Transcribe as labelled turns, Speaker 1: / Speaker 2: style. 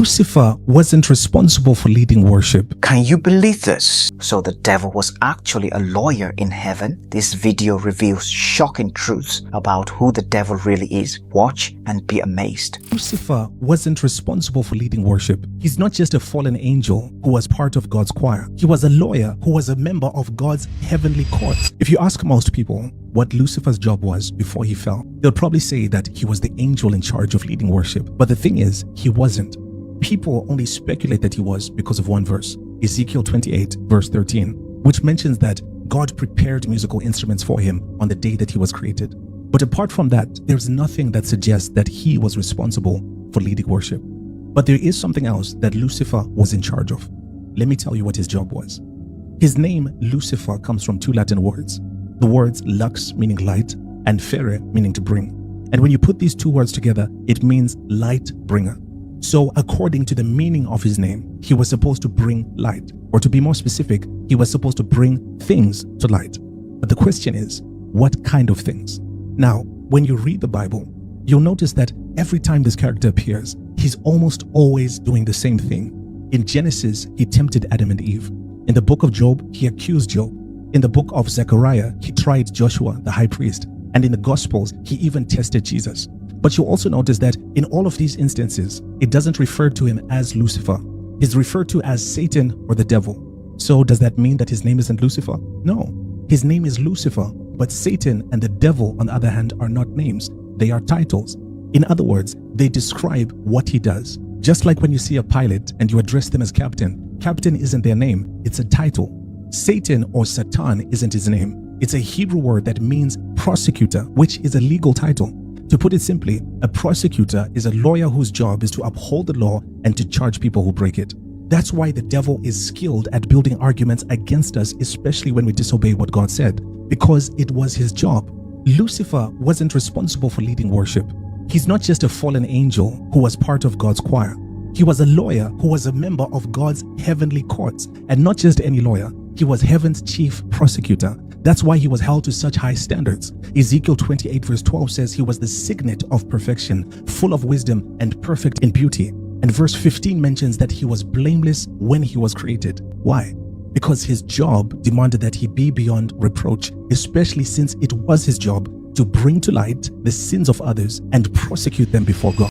Speaker 1: Lucifer wasn't responsible for leading worship.
Speaker 2: Can you believe this? So the devil was actually a lawyer in heaven? This video reveals shocking truths about who the devil really is. Watch and be amazed.
Speaker 1: Lucifer wasn't responsible for leading worship. He's not just a fallen angel who was part of God's choir. He was a lawyer who was a member of God's heavenly courts. If you ask most people what Lucifer's job was before he fell, they'll probably say that he was the angel in charge of leading worship. But the thing is, he wasn't. People only speculate that he was because of one verse, Ezekiel 28 verse 13, which mentions that God prepared musical instruments for him on the day that he was created. But apart from that, there's nothing that suggests that he was responsible for leading worship. But there is something else that Lucifer was in charge of. Let me tell you what his job was. His name, Lucifer, comes from two Latin words. The words lux, meaning light, and fere, meaning to bring. And when you put these two words together, it means light bringer. So according to the meaning of his name, he was supposed to bring light. Or to be more specific, he was supposed to bring things to light. But the question is, what kind of things? Now, when you read the Bible, you'll notice that every time this character appears, he's almost always doing the same thing. In Genesis, he tempted Adam and Eve. In the book of Job, he accused Job. In the book of Zechariah, he tried Joshua, the high priest. And in the Gospels, he even tested Jesus. But you'll also notice that in all of these instances, it doesn't refer to him as Lucifer. He's referred to as Satan or the devil. So does that mean that his name isn't Lucifer? No, his name is Lucifer, but Satan and the devil, on the other hand, are not names. They are titles. In other words, they describe what he does. Just like when you see a pilot and you address them as captain, captain isn't their name, it's a title. Satan or Satan isn't his name. It's a Hebrew word that means prosecutor, which is a legal title. To put it simply, a prosecutor is a lawyer whose job is to uphold the law and to charge people who break it. That's why the devil is skilled at building arguments against us, especially when we disobey what God said, because it was his job. Lucifer wasn't responsible for leading worship. He's not just a fallen angel who was part of God's choir. He was a lawyer who was a member of God's heavenly courts, and not just any lawyer. He was heaven's chief prosecutor. That's why he was held to such high standards. Ezekiel 28 verse 12 says he was the signet of perfection, full of wisdom and perfect in beauty. And verse 15 mentions that he was blameless when he was created. Why? Because his job demanded that he be beyond reproach, especially since it was his job to bring to light the sins of others and prosecute them before God.